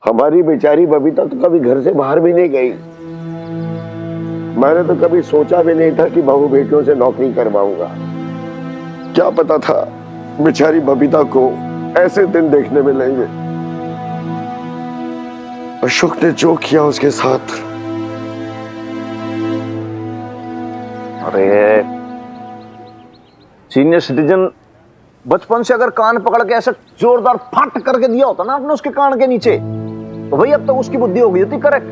हमारी बेचारी बबीता तो कभी घर से बाहर भी नहीं गई। मैंने तो कभी सोचा भी नहीं था कि बहू बेटियों से नौकरी करवाऊंगा। क्या पता था बेचारी बबीता को ऐसे दिन देखने मिलेंगे। अशोक ने जो किया उसके साथ, अरे सीनियर सिटीजन बचपन से अगर कान पकड़ के ऐसे जोरदार फट करके दिया होता ना आपने उसके कान के नीचे, तो भाई अब तक उसकी बुद्धि हो गई थी करेक्ट।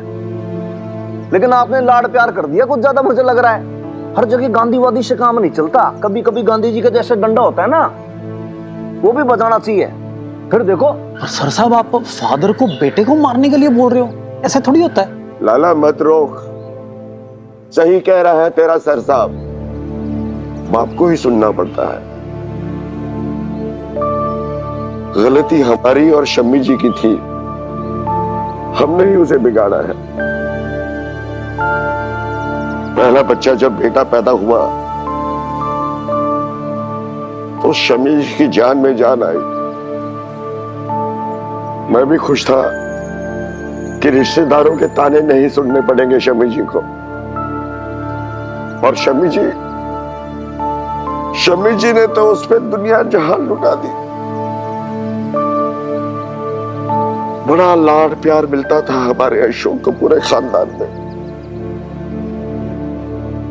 लेकिन आपने लाड प्यार कर दिया कुछ ज्यादा, मुझे लग रहा है। हर जगह गांधीवादी से काम नहीं चलता, कभी कभी गांधी जी का जैसे डंडा होता है ना, वो भी बजाना चाहिए। फिर देखो। पर सर साहब, आप फादर को बेटे को मारने के लिए बोल रहे हो? ऐसा थोड़ी होता है। लाला मत रोक, सही कह रहा है तेरा सर साहब, बाप को ही सुनना पड़ता है। गलती हमारी और शम्मी जी की थी, हमने ही उसे बिगाड़ा है। पहला बच्चा जब बेटा पैदा हुआ तो शम्मी जी की जान में जान आई। मैं भी खुश था कि रिश्तेदारों के ताने नहीं सुनने पड़ेंगे शम्मी जी को। और शम्मी जी ने तो उस पर दुनिया जहान लुटा दी। बड़ा लाड प्यार मिलता था हमारे अशोक को पूरे खानदान में।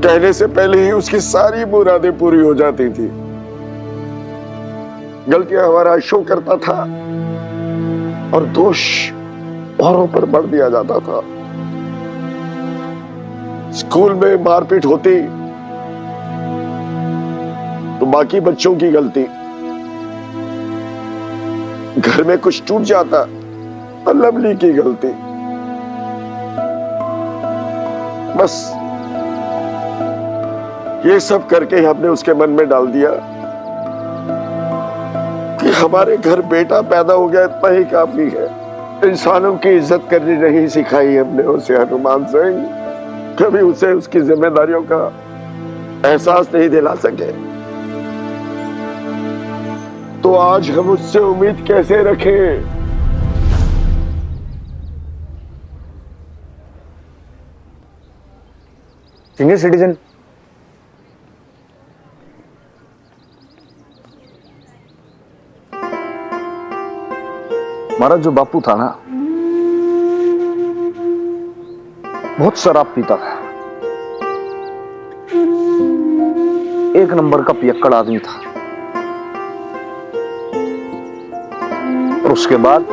कहने से पहले ही उसकी सारी मुरादें पूरी हो जाती थी। गलतियां हमारा अशोक करता था और दोष औरों पर बढ़ दिया जाता था। स्कूल में मारपीट होती तो बाकी बच्चों की गलती, घर में कुछ टूट जाता तो लवली की गलती। बस ये सब करके हमने उसके मन में डाल दिया कि हमारे घर बेटा पैदा हो गया इतना ही काफी है। इंसानों की इज्जत करनी नहीं सिखाई हमने उसे हनुमान सिंह। कभी उसे उसकी जिम्मेदारियों का एहसास नहीं दिला सके तो आज हम उससे उम्मीद कैसे रखें? सीनियर सिटीजन, हमारा जो बापू था ना, बहुत शराब पीता था। एक नंबर का पियक्कड़ आदमी था। और उसके बाद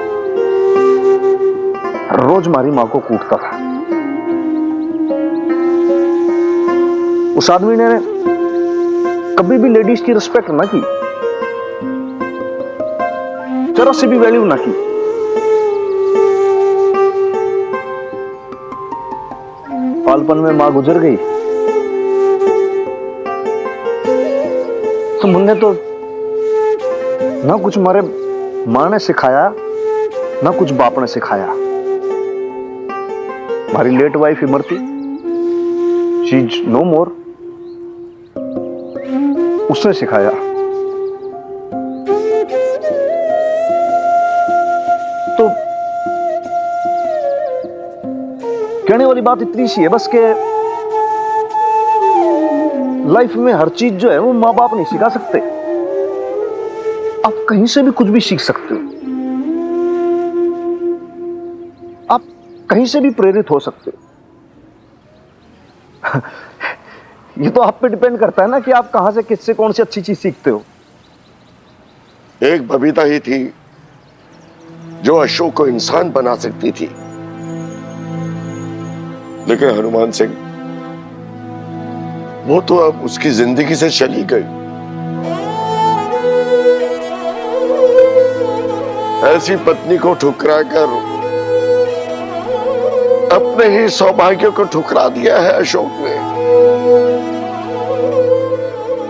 रोज हमारी मां को कूटता था। उस आदमी ने कभी भी लेडीज की रिस्पेक्ट ना की, जरा से भी वैल्यू ना की। बालपन में मां गुजर गई तो मुन्ने तो ना कुछ हमारे मां ने सिखाया ना कुछ बाप ने सिखाया। हमारी late wife Imarti, she is no more, उसने सिखाया। तो कहने वाली बात इतनी सी है बस के लाइफ में हर चीज जो है वो माँ बाप नहीं सिखा सकते। आप कहीं से भी कुछ भी सीख सकते हो, आप कहीं से भी प्रेरित हो सकते हो। ये तो आप पे डिपेंड करता है ना कि आप कहां से किससे कौन सी अच्छी चीज सीखते हो। एक बबीता ही थी जो अशोक को इंसान बना सकती थी, लेकिन हनुमान सिंह वो तो अब उसकी जिंदगी से चली गई। ऐसी पत्नी को ठुकरा कर अपने ही सौभाग्य को ठुकरा दिया है अशोक ने।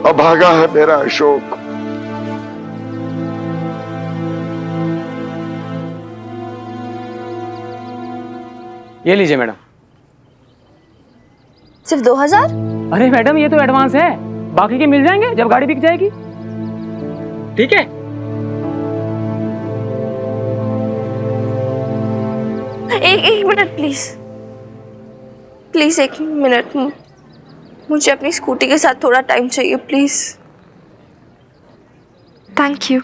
अब भागा है मेरा अशोक। ये लीजिए मैडम। सिर्फ 2000? अरे मैडम ये तो एडवांस है, बाकी के मिल जाएंगे जब गाड़ी बिक जाएगी। ठीक है। एक मिनट प्लीज, प्लीज एक मिनट, मुझे अपनी स्कूटी के साथ थोड़ा टाइम चाहिए प्लीज। Thank you.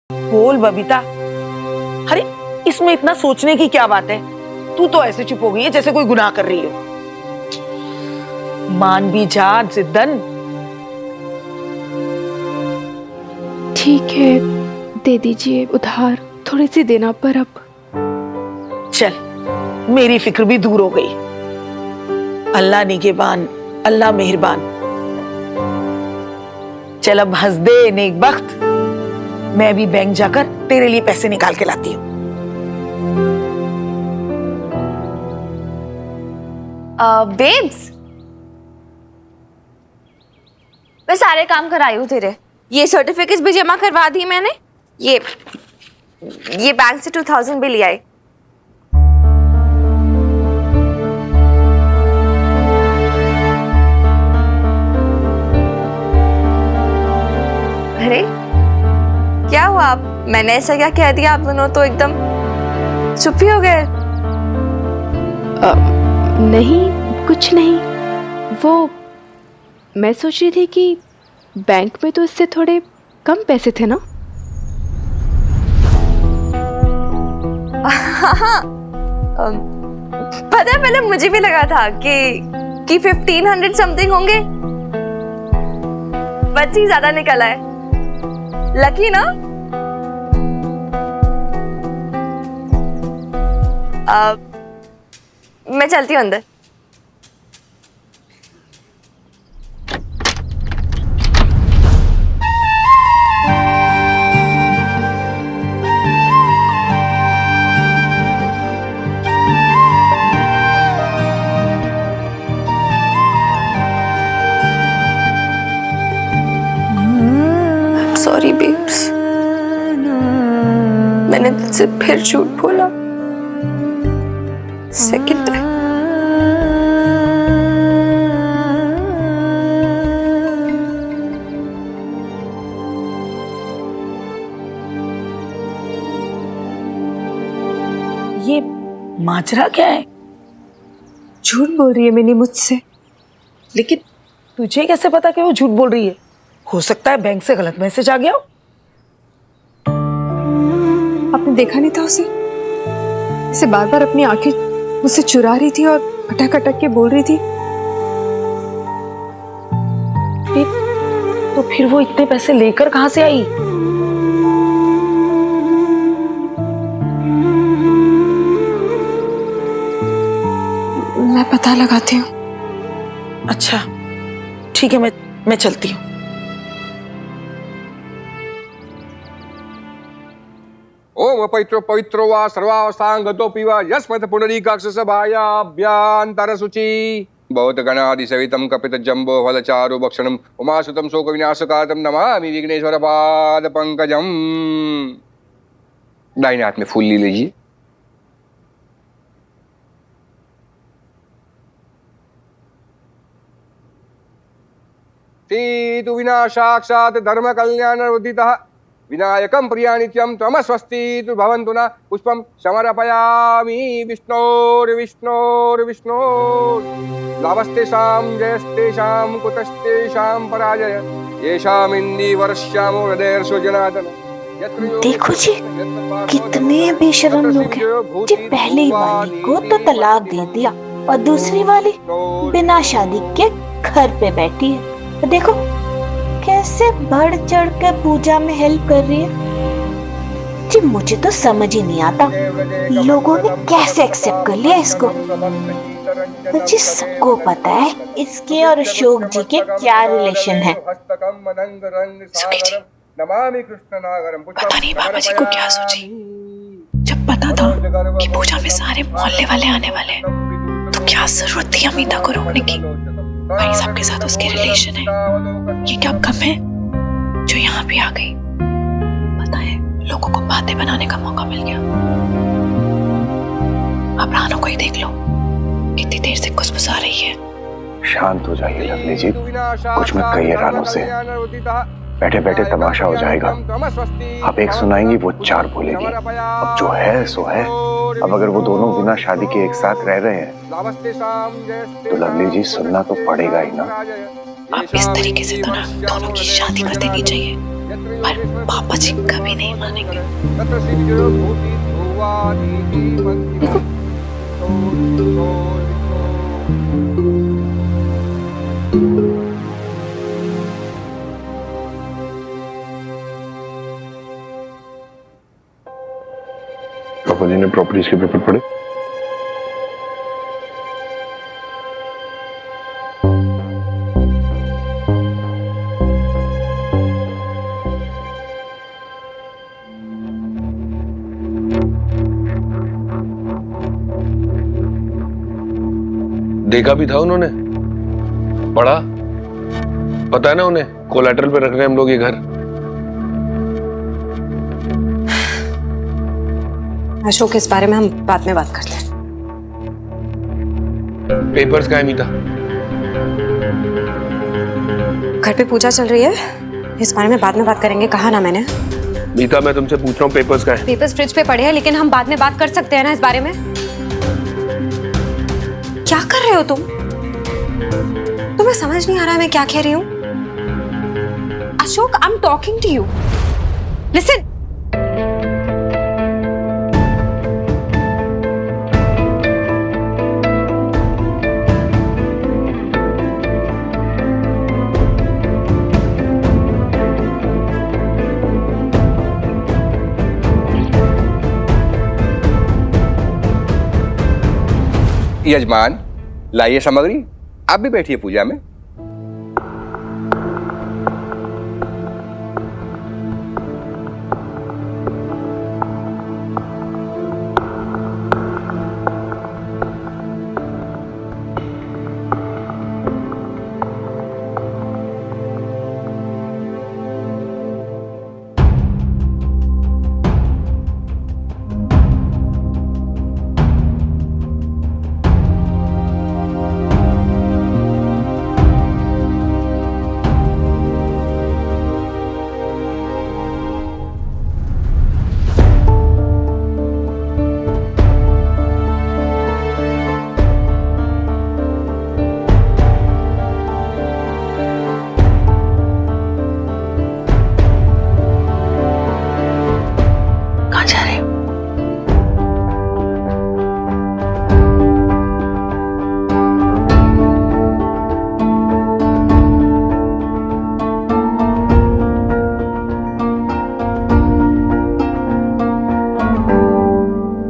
बोल बबीता। अरे इसमें इतना सोचने की क्या बात है? तू तो ऐसे चुप हो गई है जैसे कोई गुनाह कर रही हो। मान भी जा जिद्दन। ठीक है, दे दीजिए उधार, थोड़ी सी देना पर अब। चल मेरी फिक्र भी दूर हो गई। अल्लाह निगहबान, अल्लाह मेहरबान। चल अब हंस दे नेकबख्त। मैं भी बैंक जाकर तेरे लिए पैसे निकाल के लाती हूँ। बेब्स, मैं सारे काम कराई हूँ तेरे। ये सर्टिफिकेट्स भी जमा करवा दी मैंने। ये बैंक से 2000 भी ले आई। अरे क्या हुआ? आप मैंने ऐसा क्या कह दिया? आप दोनों तो एकदम चुप ही हो गए। नहीं, कुछ नहीं। वो मैं सोच रही थी कि बैंक में तो इससे थोड़े कम पैसे थे ना। हाँ, पता है पहले मुझे भी लगा था कि 1500 समथिंग होंगे, बच्ची ज्यादा निकला है। लकी ना। मैं चलती हूँ अंदर। सॉरी बेब्स, मैंने तुझसे फिर झूठ बोला। Second time. ये माजरा क्या है? झूठ बोल रही है मिनी मुझसे। लेकिन तुझे कैसे पता कि वो झूठ बोल रही है? हो सकता है बैंक से गलत मैसेज आ गया हो। आपने देखा नहीं था उसे? इसे बार बार अपनी आंखें मुझसे चुरा रही थी और अटक अटक के बोल रही थी। तो फिर वो इतने पैसे लेकर कहां से आई? मैं पता लगाती हूँ। अच्छा ठीक है, मैं चलती हूँ। ओम पवित्रो पवित्रो वा सर्वावस्थांगतोऽपि वा यस्मत् पुंडरीकाक्षसभायाभ्यान्तर शुचि बहुत गणादि सवितं कपित जम्बो फलचारु भक्षणम् उमासुतं शोक विनाशकारतं नमामि विघ्नेश्वर पाद पंकजम। दाहिने हाथ में फूल ले लीजिए। तु विनाशाक्षात् धर्म कल्याण उदितः विनायकं प्रियानित्यं त्वमस्वस्ति तु भवन्तु न पुष्पं समर्पयामि विष्णोर्विष्णोर्विष्णोर् लाभस्तेषां जयस्तेषां कुतस्तेषां पराजय येषामिन्दी वर्ष्यामो हृदयर्षो जनार्दन। देखो जी कितने बेशरम लोग हैं जी। पहली वाली को तो तलाक दे दिया और दूसरी वाली बिना शादी के घर पे बैठी है। देखो कैसे बढ़ चढ़ कर पूजा में हेल्प कर रही है जी। मुझे तो समझ ही नहीं आता लोगों ने कैसे एक्सेप्ट कर लिया इसको। जी सबको पता है इसके और अशोक जी के क्या रिलेशन है। सुखी जी, पता नहीं बाबा जी को क्या सोची जब पता था कि पूजा में सारे मोहल्ले वाले आने वाले हैं, तो क्या जरूरत थी अमीता को रोकने की। भाई साहब के साथ उसके रिलेशन है, ये क्या कम है जो यहाँ भी आ गई। पता है लोगों को बातें बनाने का मौका मिल गया। आप रानू को ही देख लो, कितनी देर से कुसमुसा रही है। शांत हो जाइए लवली जी, कुछ मत कहिए रानू से। बैठे बैठे तमाशा हो जाएगा। आप एक सुनाएंगी वो चार बोलेगी। अब जो है सो है। अब अगर वो दोनों बिना शादी के एक साथ रह रहे हैं तो लवली जी सुनना तो पड़ेगा ही ना। अब इस तरीके से तो ना दोनों की शादी कर देनी चाहिए, पर पापा जी कभी नहीं मानेंगे। पापा जी ने प्रॉपर्टीज के पेपर पढ़े? देखा भी था उन्होंने, पढ़ा, पता है ना उन्हें कोलैटरल पे रख रहे हैं हम लोग ये घर। अशोक इस बारे में हम बाद में बात करते हैं। पेपर्स का है मीता? घर पे पूजा चल रही है, इस बारे में बाद में बात करेंगे, कहा ना मैंने। मीता मैं तुमसे पूछ रहा हूँ पेपर्स का है? पेपर्स फ्रिज पे पड़े हैं, लेकिन हम बाद में बात कर सकते हैं ना इस बारे में। क्या क्या कर रहे हो तुम? तुम्हें समझ नहीं आ रहा है मैं क्या कह रही हूँ? Ashok, I am talking to you. Listen. यजमान, लाइए सामग्री, आप भी बैठिए पूजा में।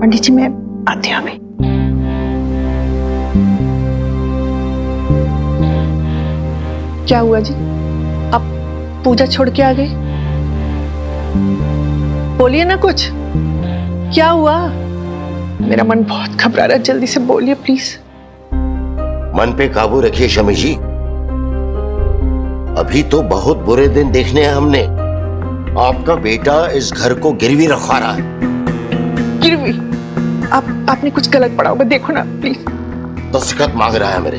पंडित जी, मैं आती हूँ अभी। क्या हुआ जी? आप पूजा छोड़ के आ गए? बोलिए ना कुछ, क्या हुआ? मेरा मन बहुत घबरा रहा है, जल्दी से बोलिए प्लीज। मन पे काबू रखिए शमी जी, अभी तो बहुत बुरे दिन देखने हैं हमने। आपका बेटा इस घर को गिरवी रखवा रहा है। गिरवी? आपने कुछ गलत पढ़ा होगा, देखो ना प्लीज। दस्तखत मांग रहा है मेरे।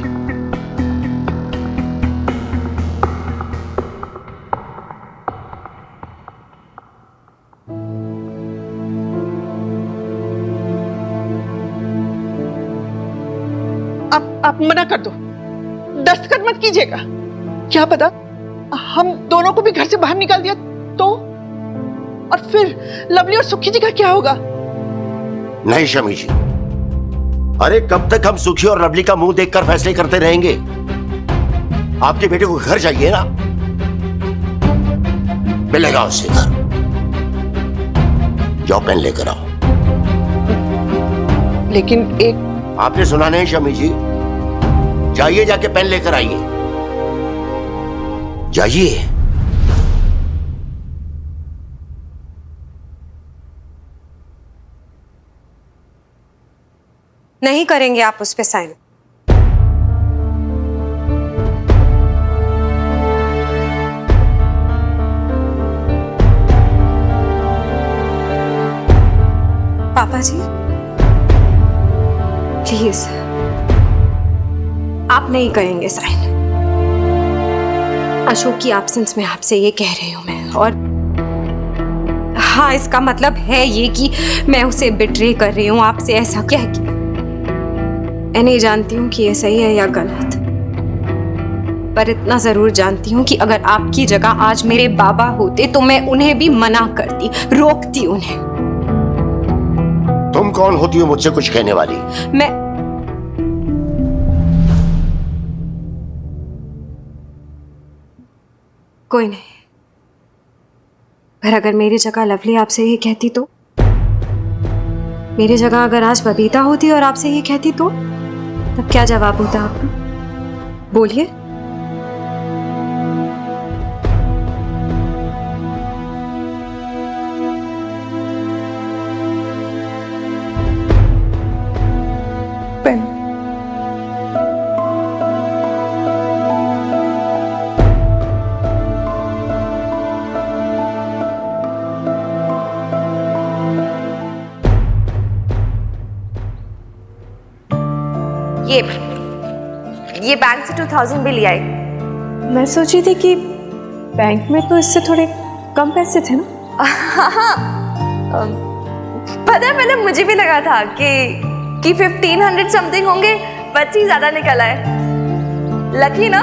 आप मना कर दो, दस्तखत मत कीजिएगा। क्या पता हम दोनों को भी घर से बाहर निकाल दिया तो? और फिर लवली और सुखी जी का क्या होगा? नहीं शमी जी, अरे कब तक हम सुखी और लवली का मुंह देखकर फैसले करते रहेंगे? आपके बेटे को घर चाहिए ना, मिलेगा उससे घर। जाओ पेन लेकर आओ। लेकिन एक आपने सुना नहीं शमी जी? जाइए, जाके पेन लेकर आइए, जाइए। नहीं करेंगे आप उस पे साइन। पापा जी प्लीज, आप नहीं करेंगे साइन। अशोक की एब्सेंस में आपसे ये कह रही हूं मैं। और हाँ, इसका मतलब है ये कि मैं उसे बिट्रे कर रही हूं आपसे ऐसा कह के। मैं नहीं जानती हूँ कि ये सही है या गलत, पर इतना जरूर जानती हूँ कि अगर आपकी जगह आज मेरे बाबा होते तो मैं उन्हें भी मना करती, रोकती उन्हें। तुम कौन होती हो मुझसे कुछ कहने वाली? मैं कोई नहीं, पर अगर मेरी जगह लवली आपसे ये कहती तो? मेरी जगह अगर आज बबीता होती और आपसे ये कहती तो तब क्या जवाब होता आपका? बोलिए। पेन। ये बैंक से 2000 भी लिया है। मैं सोची थी कि बैंक में तो इससे थोड़े कम पैसे थे ना। हाँ, पता है पहले मुझे भी लगा था कि 1500 समथिंग होंगे, बच्ची ज्यादा निकल आए। लकी ना?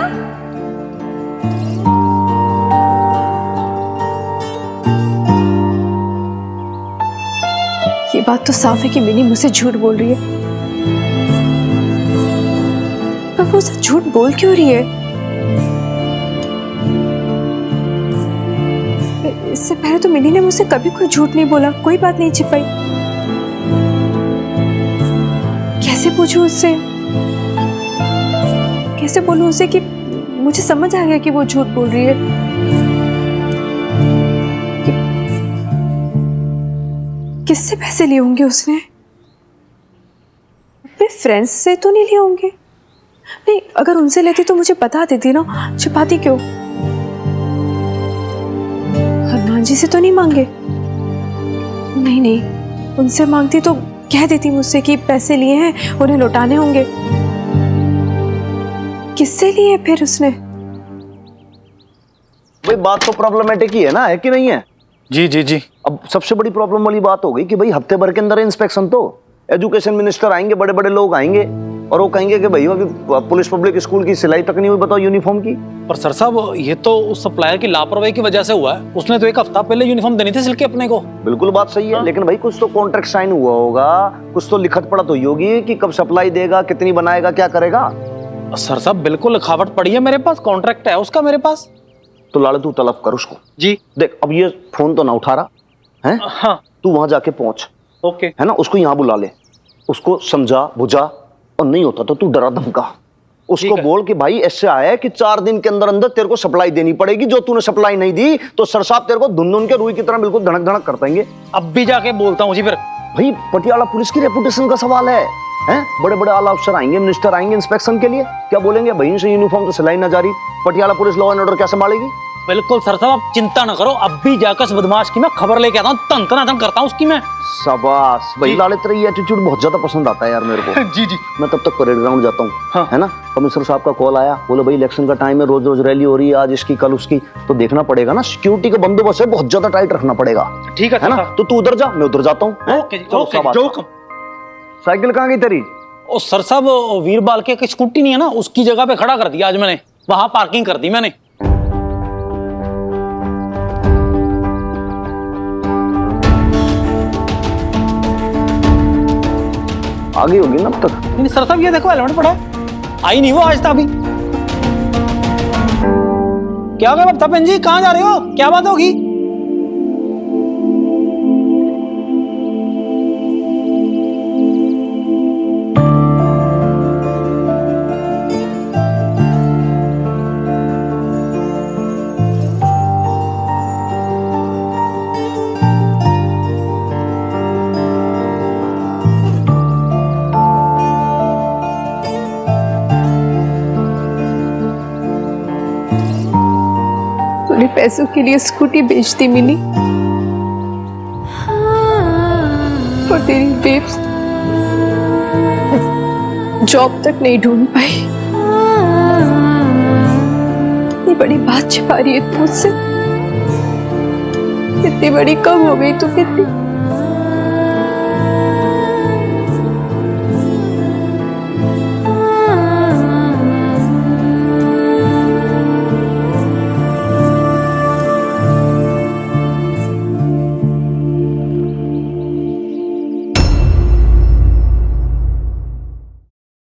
ये बात तो साफ है कि मिनी मुझसे झूठ बोल रही है। पर वो सब झूठ बोल क्यों रही है? इससे पहले तो मिनी ने मुझसे कभी कोई झूठ नहीं बोला, कोई बात नहीं छिपाई। कैसे पूछूं उससे, कैसे बोलूं उससे कि मुझे समझ आ गया कि वो झूठ बोल रही है। किससे पैसे लिए होंगे उसने? अपने फ्रेंड्स से तो नहीं लिए होंगे? नहीं, अगर उनसे लेती तो मुझे बता देती ना, छिपाती क्यों? हनुमान जी से तो नहीं मांगे? नहीं नहीं, उनसे मांगती तो कह देती मुझसे कि पैसे लिए हैं, उन्हें लौटाने होंगे। किससे लिए फिर उसने? भाई बात तो प्रॉब्लमेटिक ही है कि नहीं है? जी जी जी। अब सबसे बड़ी प्रॉब्लम वाली बात हो गई कि भाई हफ्ते भर के अंदर इंस्पेक्शन, तो एजुकेशन मिनिस्टर आएंगे, बड़े बड़े लोग आएंगे और वो कहेंगे कि भाई अभी पुलिस पब्लिक स्कूल की सिलाई तक नहीं हुई, बताओ यूनिफॉर्म की। पर सर साहब ये तो उस सप्लायर की लापरवाही की वजह से हुआ है। उसने तो एक हफ्ता पहले यूनिफॉर्म देनी थी सिल के अपने को। बिल्कुल बात सही है, लेकिन भाई कुछ तो कॉन्ट्रैक्ट साइन हुआ होगा, कुछ तो लिखत पढ़त हुई होगी कि कब सप्लाई देगा, कितनी बनाएगा, क्या करेगा। सर साहब बिल्कुल लिखावट पड़ी है मेरे पास, कॉन्ट्रैक्ट है उसका मेरे पास। तो लाड़े तू तलब कर उसको। जी। देख अब ये फोन तो ना उठा रहा है, हाँ तू वहां जाके पहुंच, ओके है ना, उसको यहाँ बुला ले, उसको समझा बुझा, और नहीं होता तो तू डरा धमका उसको बोल कि भाई ऐसे आया है कि 4 दिन के अंदर अंदर तेरे को सप्लाई देनी पड़ेगी, जो तूने सप्लाई नहीं दी तो सर साहब तेरे को धुन धुन के रुई की तरह बिल्कुल धड़क धड़क कर देंगे। अब भी जाके बोलता हूँ जी। फिर भाई पटियाला पुलिस की रेपुटेशन का सवाल है, हैं? बड़े बड़े आला अफसर आएंगे, मिनिस्टर आएंगे इंस्पेक्शन के लिए, क्या बोलेंगे भाई से यूनिफॉर्म तो सिलाई ना जारी, Patiala police law and order क्या संभालेगी? बिल्कुल सर साहब आप चिंता ना करो, अब भी जाकर उस बदमाश की मैं खबर लेके आता हूँ, तंतनातन करता हूँ उसकी मैं। शाबाश भाई, लाले तेरा ये एटीट्यूड बहुत ज्यादा पसंद आता है यार मेरे को। जी जी। मैं तब तक परेड ग्राउंड जाता हूँ, हाँ। है ना। कमिश्नर साहब का कॉल आया, बोले भाई इलेक्शन का टाइम है, रोज रोज रैली हो रही है, आज इसकी कल उसकी, तो देखना पड़ेगा ना, सिक्योरिटी का बंदोबस्त है, बहुत ज्यादा टाइट रखना पड़ेगा। ठीक है ना, तो तू उधर जा, मैं उधर जाता हूँ। साइकिल कहाँ गई तेरी? ओ सर साहब वीरबाल के एक स्कूटी नहीं है ना, उसकी जगह पे खड़ा कर दिया आज मैंने, वहां पार्किंग कर दी मैंने। आगे होगी ना अब तक। नहीं सर साहब ये देखो हेलमेट पड़ा है, आई नहीं वो आज तक अभी। क्या हो गया बप्ता बहन जी, कहाँ जा रहे हो, क्या बात होगी? तूने पैसों के लिए स्कूटी बेच दी मिनी, और तेरी बेब्स जॉब तक नहीं ढूंढ पाई। इतनी बड़ी बात छिपा रही है तू मुझसे, इतनी बड़ी कब हो गई तू कितनी?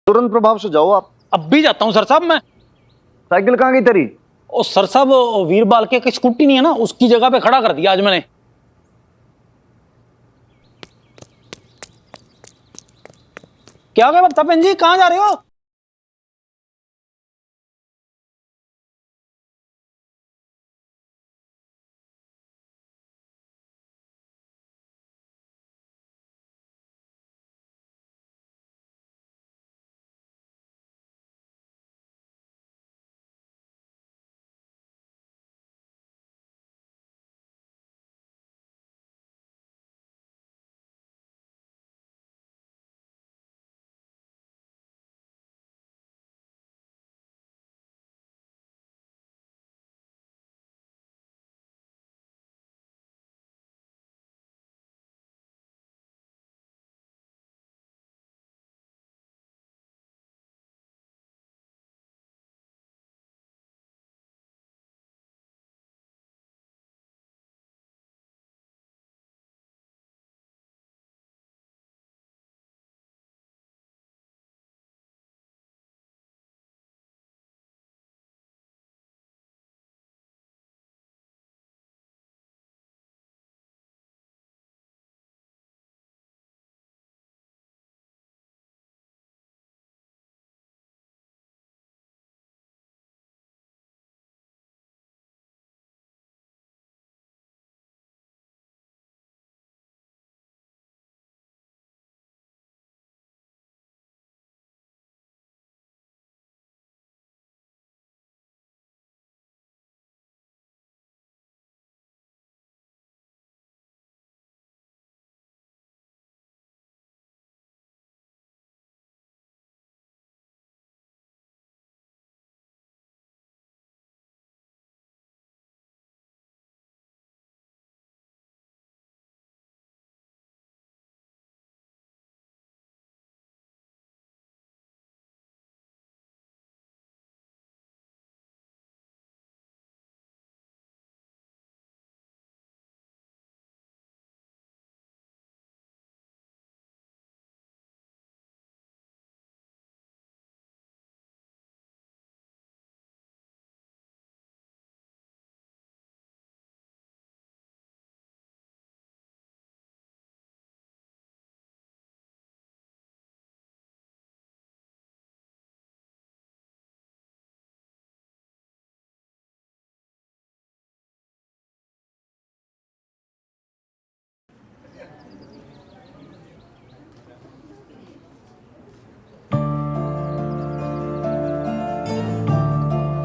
तुरंत प्रभाव से जाओ आप। अब भी जाता हूँ सर साहब मैं। साइकिल कहाँ गई तेरी? ओ सर साहब वीरबाल के एक स्कूटी नहीं है ना, उसकी जगह पे खड़ा कर दिया आज मैंने। क्या हो गया बप्ता बहन जी, कहाँ जा रहे हो?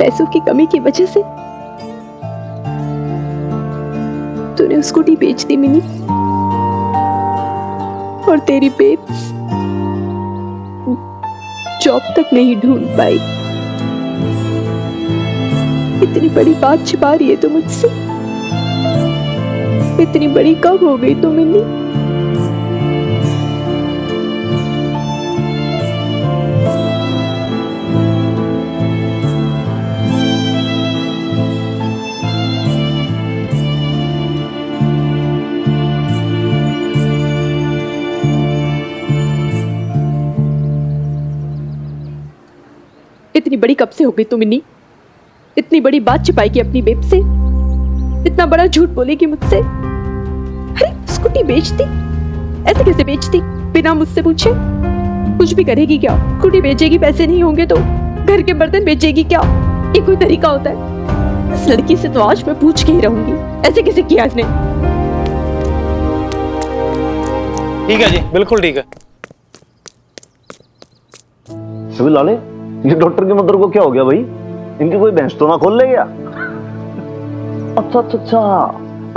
पैसों की कमी की वजह से तूने स्कूटी बेच दी मिनी, और तेरी बेब्स जॉब तक नहीं ढूंढ पाई। इतनी बड़ी बात छिपा रही है तू मुझसे। इतनी बड़ी कब हो गई तू मिनी? इतनी बड़ी कब से हो गई तू मिनी? इतनी बड़ी बात छिपाएगी अपनी बेब से? इतना बड़ा झूठ बोलेगी मुझसे? अरे स्कूटी बेच दी? ऐसे कैसे बेच दी बिना मुझसे पूछे? कुछ भी करेगी क्या? स्कूटी बेचेगी, पैसे नहीं होंगे तो घर के बर्तन बेचेगी क्या? ये कोई तरीका होता है? इस लड़की से तो आज मैं पूछ के ही रहूंगी, ऐसे कैसे किया इसने? ठीक है जी, बिल्कुल ठीक है। सभी लाले, ये डॉक्टर के मदर को क्या हो गया भाई? इनकी कोई भैंस तो ना खोल ले गया? अच्छा अच्छा अच्छा,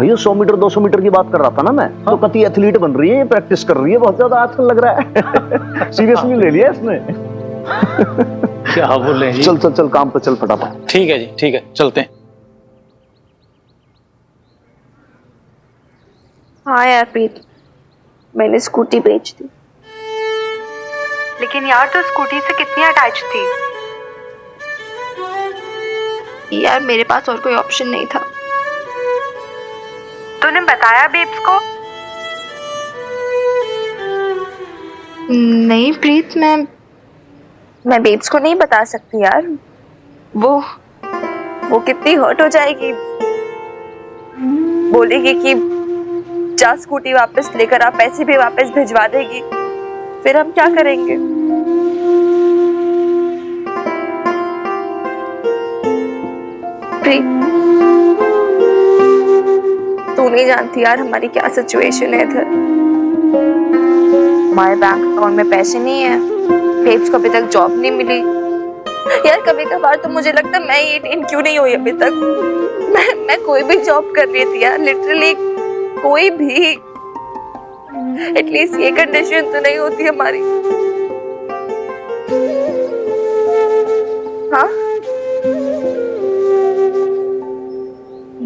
भैया 100 मीटर 200 मीटर की बात कर रहा था ना मैं। तो कति एथलीट बन रही है, ये प्रैक्टिस कर रही है बहुत ज्यादा आजकल लग रहा है। सीरियसली ले लिया इसने। क्या बोले जी? चल चल चल, काम पे चल फटाफट। ठीक है जी, ठीक है, चलते हैं। हाँ यार प्रीत, मैंने स्कूटी बेच दी। लेकिन यार तो स्कूटी से कितनी अटैच थी। यार मेरे पास और कोई ऑप्शन नहीं था। तूने बताया बेब्स को? नहीं प्रीत, मैं बेब्स को नहीं बता सकती यार। वो कितनी हर्ट हो जाएगी। बोलेगी कि जा स्कूटी वापस लेकर आ, पैसे भी वापस भिजवा देगी। फिर हम क्या करेंगे? प्रीत, तू नहीं जानती यार हमारी क्या सिचुएशन है इधर। हमारे बैंक अकाउंट में पैसे नहीं है, बेब्स को अभी तक जॉब नहीं मिली। यार कभी कभार तो मुझे लगता है मैं 18 क्यों नहीं हुई अभी तक। मैं कोई भी जॉब कर रही थी यार, लिटरली कोई भी। एटलीस्ट ये कंडीशन तो नहीं होती हमारी। हाँ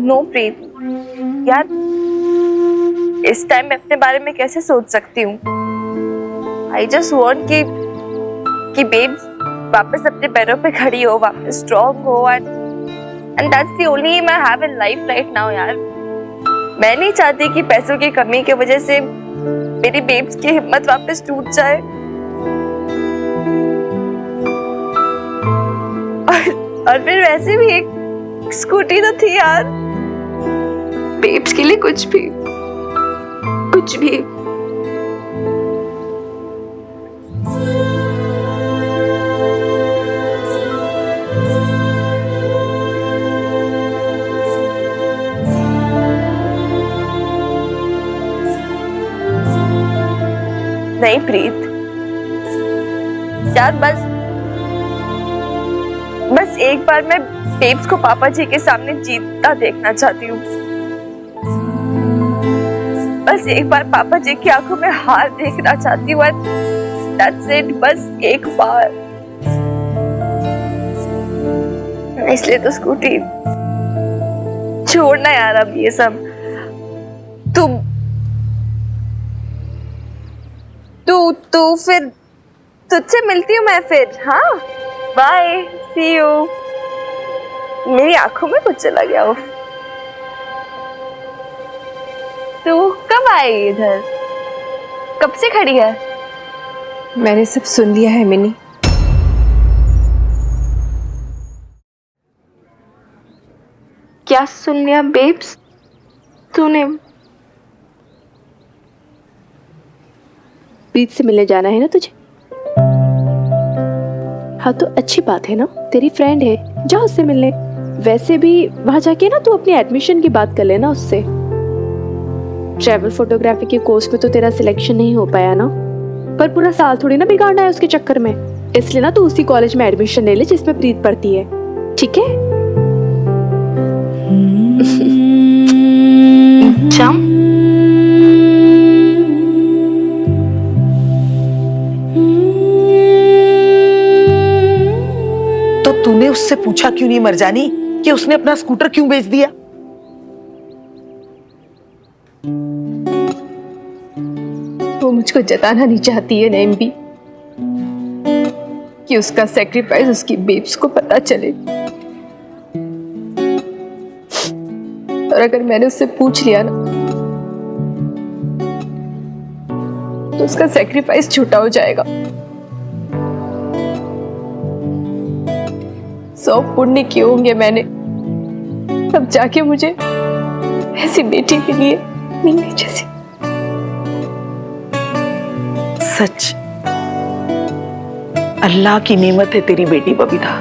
नो प्रीत यार, इस टाइम मैं अपने बारे में कैसे सोच सकती हूँ? आई जस्ट वॉन्ट कि बेब्स वापस अपने पैरों पे खड़ी हो, वापस स्ट्रॉन्ग हो, and that's the only aim I have in life right now यार। मैं नहीं चाहती कि पैसों की कमी की वजह से मेरी बेब्स की हिम्मत वापस टूट जाए। और फिर वैसे भी एक स्कूटी तो थी यार, बेब्स के लिए कुछ भी। नहीं प्रीत यार, बस एक बार मैं बेब्स को पापा जी के सामने जीतता देखना चाहती हूँ। बस एक बार पापा जी की आंखों में हार देखना चाहती हूँ। That's it, बस एक बार। इसलिए तो स्कूटी छोड़ना यार अब ये सब। तू फिर तुझसे मिलती हूँ मैं फिर। हाँ बाय, सी यू। मेरी आंखों में कुछ चला गया। उफ, तू कब आई इधर? कब से खड़ी है? मैंने सब सुन लिया है मिनी। क्या सुन लिया बेब्स तूने? प्रीत से मिलने जाना है ना तुझे? हाँ तो अच्छी बात है ना, तेरी फ्रेंड है, जा उससे मिलने। वैसे भी वहां जाके ना तू अपनी एडमिशन की बात कर लेना उससे। ट्रैवल फोटोग्राफी के कोर्स में तो तेरा सिलेक्शन नहीं हो पाया ना, पर पूरा साल थोड़ी ना बिगाड़ना है उसके चक्कर में। इसलिए ना तू उसी कॉलेज में एडमिशन ले ले जिसमें प्रीत पढ़ती है। ठीक है? जाम। तो तूने उससे पूछा क्यों नहीं मरजानी कि उसने अपना स्कूटर क्यों बेच दिया? वो मुझको जताना नहीं चाहती है नईम भी कि उसका सेक्रीफाइस उसकी बेब्स को पता चले। और अगर मैंने उससे पूछ लिया ना तो उसका सेक्रीफाइस झूठा हो जाएगा। 100 पुण्य किए होंगे मैंने, तब जाके मुझे ऐसी बेटी मिली है, मिलनी जैसी। सच, अल्लाह की नेमत है तेरी बेटी बबीता।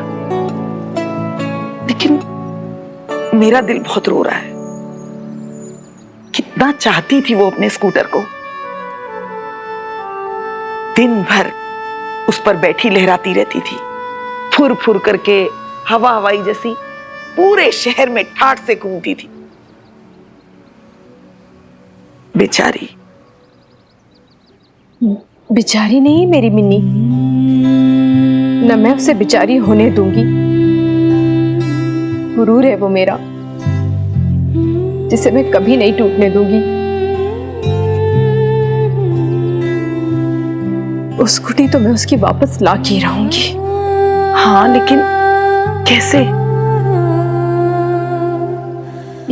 लेकिन मेरा दिल बहुत रो रहा है। कितना चाहती थी वो अपने स्कूटर को। दिन भर उस पर बैठी लहराती रहती थी, फुर फुर करके हवा हवाई जैसी पूरे शहर में ठाठ से घूमती थी। बेचारी। बेचारी नहीं है मेरी मिन्नी, न मैं उसे बेचारी होने दूंगी। गुरूर है वो मेरा, जिसे मैं कभी नहीं टूटने दूंगी। उस स्कूटी तो मैं उसकी वापस ला के रहूंगी। हाँ, लेकिन कैसे?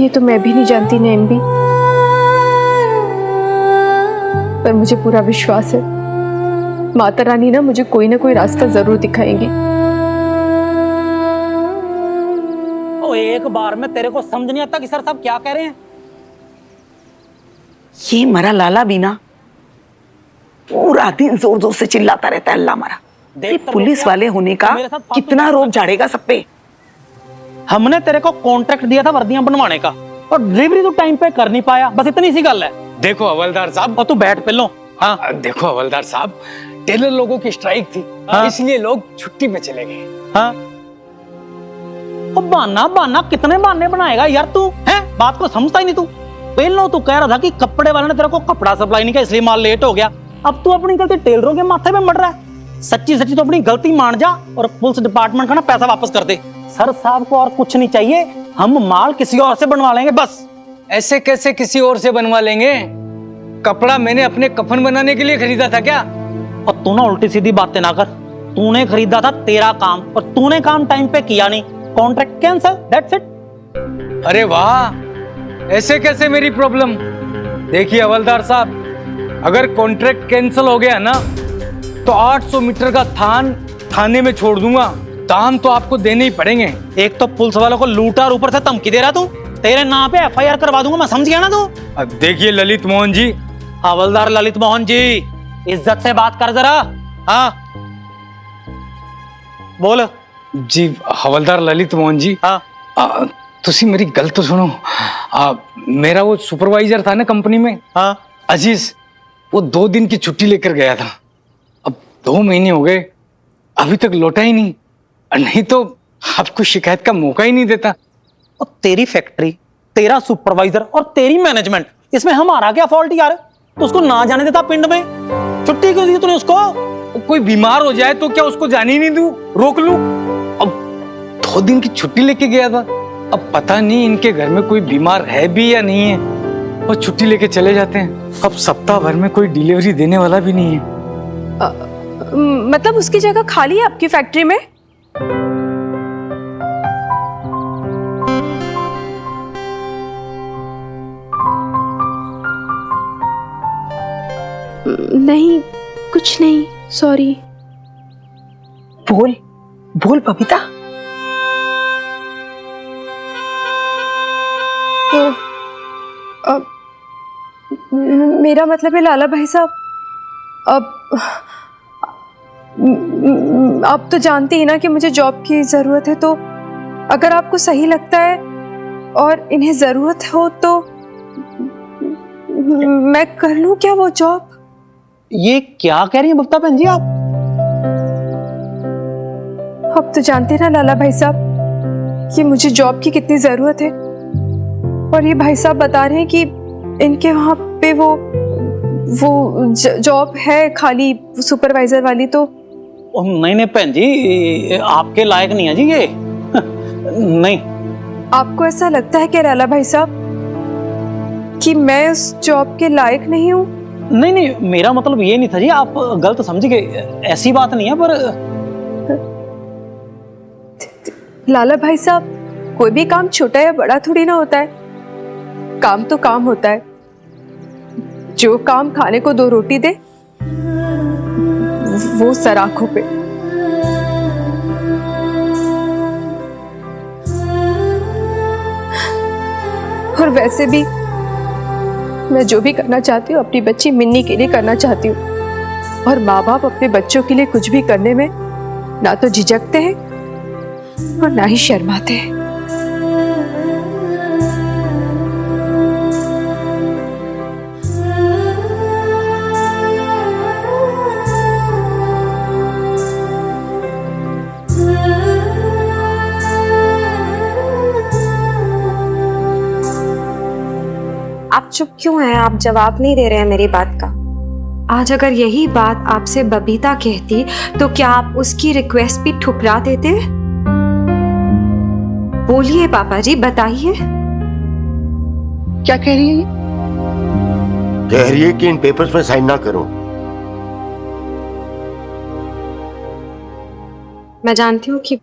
ये तो मैं भी नहीं जानती नैन भी, पर मुझे पूरा विश्वास है माता रानी ना मुझे कोई ना कोई रास्ता जरूर दिखाएंगी। ओ एक बार में तेरे को समझ नहीं आता कि सर साहब क्या कह रहे हैं? ये मरा लाला भी ना पूरा दिन जोर जोर से चिल्लाता रहता है, अल्लाह मरा। ये पुलिस वाले होने का कितना रोब झाड़ेगा सब पे। हमने तेरे को कॉन्ट्रैक्ट दिया था वर्दियां बनवाने का, और डिलीवरी तो टाइम पे कर नहीं पाया, बस इतनी सी गल है। देखो हवलदार साहब, और तू बैठ पे लो। हाँ देखो हवलदार साहब, टेलर लोगों की स्ट्राइक थी, हाँ? इसलिए लोग छुट्टी पे चले गए। हाँ, बहाना बहाना कितने बहाने बनाएगा यार तू, हैं? बात को समझता ही नहीं तू। पहले तू कह रहा था कि कपड़े वाले ने तेरे को कपड़ा सप्लाई नहीं किया इसलिए माल लेट हो गया, अब तू अपनी गलती टेलरों के माथे पे मर रहा है। सच्ची सच्ची तो अपनी गलती मान जा और पुलिस डिपार्टमेंट का ना पैसा वापस कर दे। सर साहब को और कुछ नहीं चाहिए, हम माल किसी और से बनवा लेंगे बस। ऐसे कैसे किसी और से बनवा लेंगे? कपड़ा मैंने अपने कफन बनाने के लिए खरीदा था क्या? और तू ना उल्टी सीधी बातें ना कर, तूने खरीदा था तेरा काम और तूने काम टाइम पे किया नहीं, कॉन्ट्रैक्ट कैंसिल, दैट्स इट। अरे वाह, ऐसे कैसे मेरी प्रॉब्लम? देखिए हवलदार साहब, अगर कॉन्ट्रैक्ट कैंसिल हो गया ना तो 800 मीटर का थाने में छोड़ दूंगा। दाम तो आपको देने ही पड़ेंगे। एक तो पुलिस वालों को लूटा और ऊपर से धमकी दे रहा तू, तेरे नाम पे FIR करवा दूंगा मैं, समझ गया ना तू? अब देखिए ललित मोहन जी, हवलदार ललित मोहन जी, इज्जत से बात कर जरा। हाँ बोल। जी हवलदार ललित मोहन जी, हाँ तुसी मेरी गल तो सुनो। मेरा वो सुपरवाइजर था ना कंपनी में, हाँ अजीज, वो 2 दिन की छुट्टी लेकर गया था। अब 2 महीने हो गए, अभी तक लौटा ही नहीं। नहीं तो आपको शिकायत का मौका ही नहीं देता। और तेरी फैक्ट्री, तेरा सुपरवाइजर और तेरी मैनेजमेंट, इसमें हमारा क्या फॉल्ट यार? तो उसको ना जाने देता पिंड में, छुट्टी क्यों दी तूने उसको? कोई बीमार हो जाए तो क्या उसको जाने ही नहीं दूं, रोक लूं? अब 2 दिन की छुट्टी लेके गया था, अब पता नहीं इनके घर में कोई बीमार है भी या नहीं है, और छुट्टी लेके चले जाते हैं। अब सप्ताह भर में कोई डिलीवरी देने वाला भी नहीं है। मतलब उसकी जगह खाली है आपकी फैक्ट्री में? नहीं, कुछ नहीं, सॉरी। बोल बोल बबीता। तो अब मेरा मतलब है लाला भाई साहब, अब आप तो जानते ही ना कि मुझे जॉब की ज़रूरत है, तो अगर आपको सही लगता है और इन्हें ज़रूरत हो तो मैं कर लूं क्या वो जॉब? ये क्या कह रही है बबीता बहन जी आप? आप तो जानते हैं ना लाला भाई साहब, कि मुझे जॉब की कितनी जरूरत है, और ये भाई साहब बता रहे हैं कि इनके वहां पे वो जॉब है खाली सुपरवाइजर वाली। तो नहीं नहीं बहन जी, आपके लायक नहीं है जी ये। नहीं। आपको ऐसा लगता है क्या राला भाई साहब कि मैं उस जॉब के लायक नहीं हूँ? नहीं नहीं, मेरा मतलब ये नहीं था जी, आप गलत समझ गए, ऐसी बात नहीं है। पर लाला भाई साहब, कोई भी काम छोटा या बड़ा थोड़ी ना होता है। काम तो काम होता है। जो काम खाने को 2 रोटी दे वो सराखों पे। और वैसे भी मैं जो भी करना चाहती हूँ अपनी बच्ची मिन्नी के लिए करना चाहती हूँ, और माँ बाप अपने बच्चों के लिए कुछ भी करने में ना तो झिझकते हैं और ना ही शर्माते हैं। आप चुप क्यों हैं? आप जवाब नहीं दे रहे हैं मेरी बात का। आज अगर यही बात आपसे बबीता कहती तो क्या आप उसकी रिक्वेस्ट भी ठुकरा देते? बोलिए पापा जी, बताइए। क्या कह रही है ये? कह रही है कि इन पेपर्स में साइन ना करो। मैं जानती हूँ कि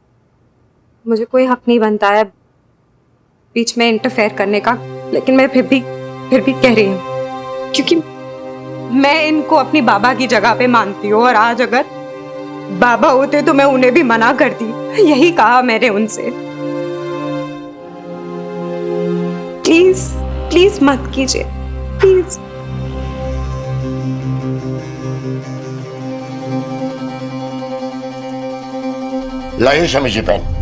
मुझे कोई हक नहीं बनता है बीच में इंटरफेयर करने का, लेकिन मैं फिर भी कह रही हूँ, क्योंकि मैं इनको अपनी बाबा की जगह पे मानती हूँ, और आज अगर बाबा होते तो मैं उन्हें भी मना करती। यही कहा मैंने उनसे। प्लीज प्लीज मत कीजिए, प्लीज। लाइए शमी जी पेन।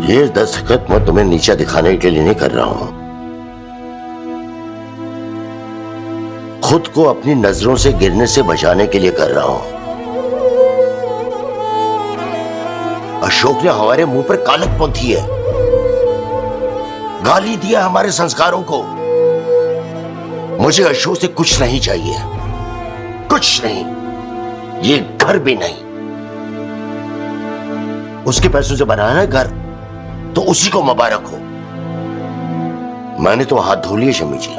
ये दस्तखत मैं तुम्हें नीचा दिखाने के लिए नहीं कर रहा हूं, खुद को अपनी नजरों से गिरने से बचाने के लिए कर रहा हूं। अशोक ने हमारे मुंह पर कालक पोंथी है, गाली दिया हमारे संस्कारों को। मुझे अशोक से कुछ नहीं चाहिए, कुछ नहीं, ये घर भी नहीं। उसके पैसों से बनाया है घर, तो उसी को मुबारक हो। मैंने तो हाथ धो लिए शमी जी।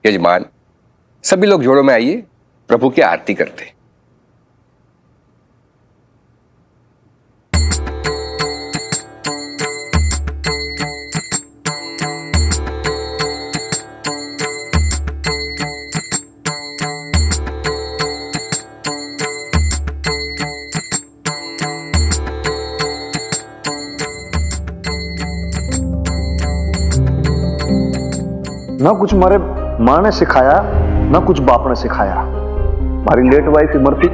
यजमान, सभी लोग जोड़ों में आइए, प्रभु की आरती करते। ना कुछ हमारे माँ ने सिखाया, ना कुछ बाप ने सिखाया। हमारी लेट वाइफ इमरती,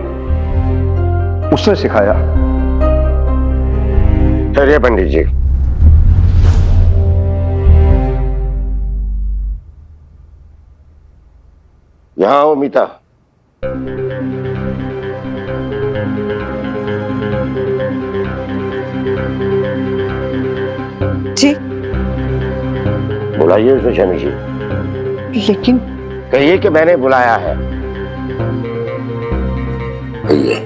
उसने सिखाया। चलिए पंडित जी। यहां आओ मीता। जी। बुलाइए उसे शमी जी। लेकिन कहिए कि मैंने बुलाया है। कहिए।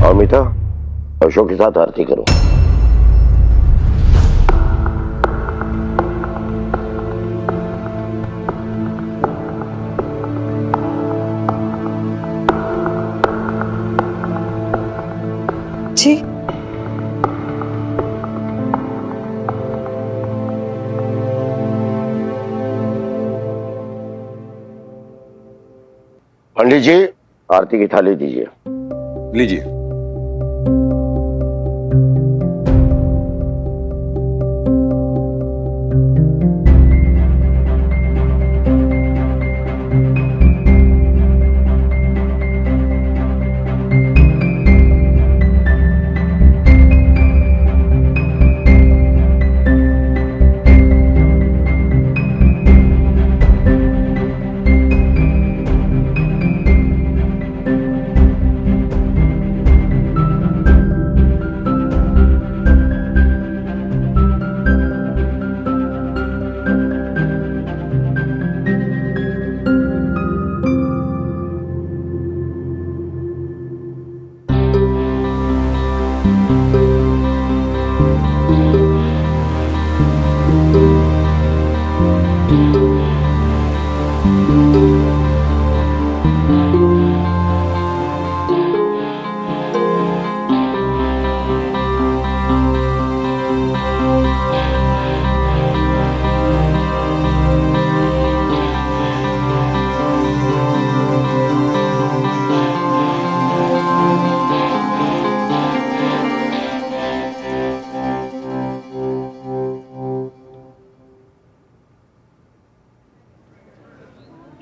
अमिता, अशोक के साथ आरती करो। जी। पंडित जी, आरती की थाली दीजिए। लीजिए।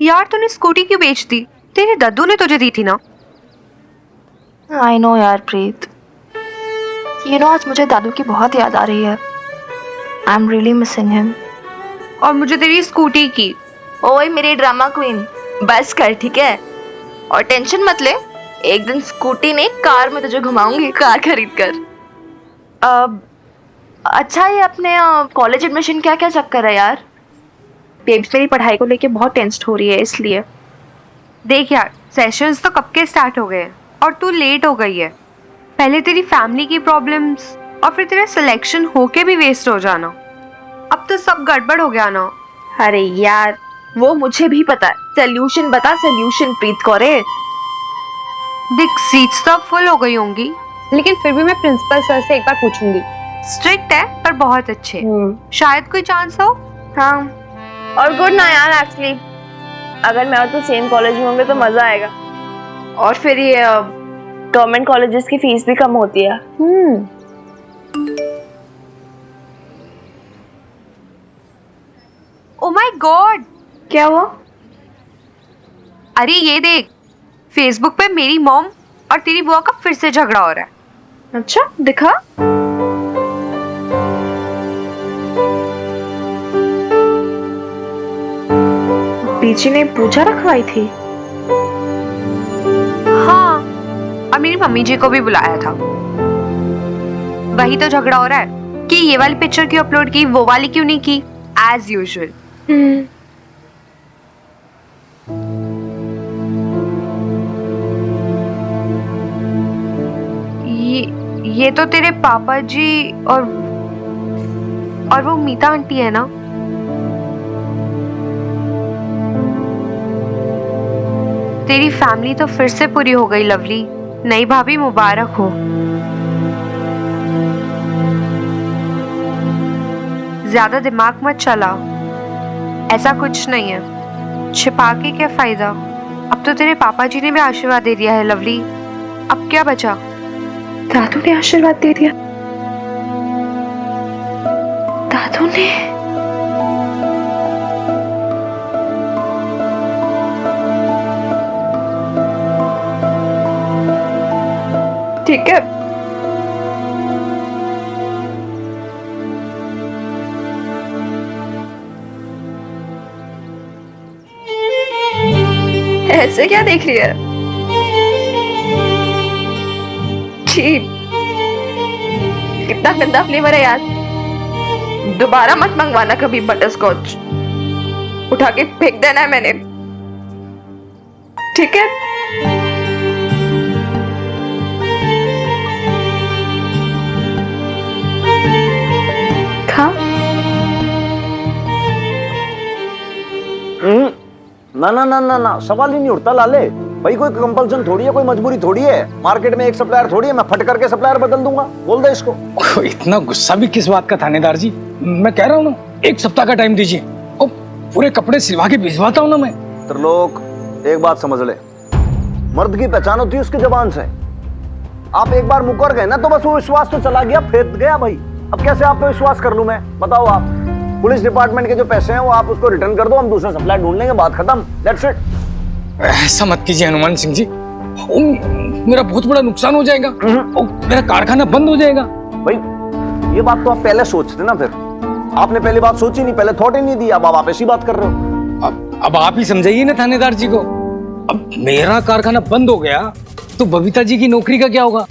यार तूने स्कूटी क्यों बेच दी? तेरे दद्दू ने तुझे दी थी ना। आई नो यार प्रीत, ये नो आज मुझे दादू की बहुत याद आ रही है। I am really missing him. और मुझे तेरी स्कूटी की। ओए मेरी ड्रामा क्वीन, बस कर ठीक है, और टेंशन मत ले, एक दिन स्कूटी नहीं कार में तुझे घुमाऊंगी, कार खरीद कर। अच्छा ये अपने कॉलेज एडमिशन क्या क्या चक्कर है यार? बेब्स मेरी पढ़ाई को लेके बहुत टेंस्ड हो रही है इसलिए। देख यार, सेशंस तो कब के स्टार्ट हो गए हैं और तू लेट हो गई है। पहले तेरी फैमिली की प्रॉब्लम्स और फिर तेरा सिलेक्शन होके भी वेस्ट हो जाना। अब तो सब गड़बड़ हो गया ना। अरे यार वो मुझे भी पता है, सोल्यूशन बता सोल्यूशन प्रीत कौरे। देख सीट्स तो अब फुल हो गई होंगी, लेकिन फिर भी मैं प्रिंसिपल सर से एक बार पूछूंगी। स्ट्रिक्ट है पर बहुत अच्छे, शायद कोई चांस हो। हाँ और गुड ना यार, एक्चुअली अगर मैं और तू सेम कॉलेज में होंगे तो मजा आएगा, और फिर ये गवर्नमेंट कॉलेजेस की फीस भी कम होती है। ओ माय गॉड, क्या हुआ? अरे ये देख, फेसबुक पे मेरी मॉम और तेरी बुआ का फिर से झगड़ा हो रहा है। अच्छा दिखा। बीची ने पूजा रखवाई थी। हाँ, और मेरी मम्मी जी को भी बुलाया था। वही तो झगड़ा हो रहा है कि ये वाली पिक्चर क्यों अपलोड की, वो वाली क्यों नहीं की, एज यूजुअल। ये तो तेरे पापा जी और वो मीता आंटी है ना। तेरी फैमिली तो फिर से पूरी हो गई लवली, नई भाभी मुबारक हो। ज्यादा दिमाग मत चला, ऐसा कुछ नहीं है, छिपा के क्या फायदा। अब तो तेरे पापा जी ने भी आशीर्वाद दे दिया है लवली, अब क्या बचा। दादू ने आशीर्वाद दे दिया? दादू ने? ठीक है, ऐसे क्या देख रही है? छी, कितना गंदा फ्लेवर है यार। दोबारा मत मंगवाना कभी बटर स्कॉच, उठा के फेंक देना है मैंने, ठीक है? देखा? ना ना ना ना ना, सवाल ही नहीं उठता लाले। भाई कोई कंपल्सन थोड़ी है, कोई मजबूरी थोड़ी है। मार्केट में एक सप्लायर थोड़ी है, मैं फट करके सप्लायर बदल दूंगा। बोल दे इसको। इतना गुस्सा भी किस बात का थानेदार जी? मैं कह रहा हूँ ना, 1 सप्ताह का टाइम दीजिए और पूरे कपड़े सिलवा के भिजवाता हूँ ना मैं। त्रिलोक, एक बात समझ ले, मर्द की पहचान होती है उसकी जबान से। आप एक बार मुकर गए ना तो बस वो विश्वास तो चला गया, फेंक गया भाई। अब कैसे आप पे विश्वास कर लूं मैं, बताओ आप? पुलिस डिपार्टमेंट के जो पैसे हैं वो आप उसको रिटर्न कर दो, हम दूसरा सप्लाई ढूंढ लेंगे, बात खत्म, दैट्स इट। ऐसा मत कीजिए हनुमान सिंह जी, मेरा बहुत बड़ा नुकसान हो जाएगा, मेरा कारखाना बंद हो जाएगा। भाई ये बात तो आप पहले सोचते ना, फिर आपने पहली बात सोची नहीं, पहले थॉट ही नहीं दी, अब आप ऐसी बात कर रहे हो। अब आप ही समझाइए ना थानेदार जी को। अब मेरा कारखाना बंद हो गया तो बबीता जी की नौकरी का क्या होगा?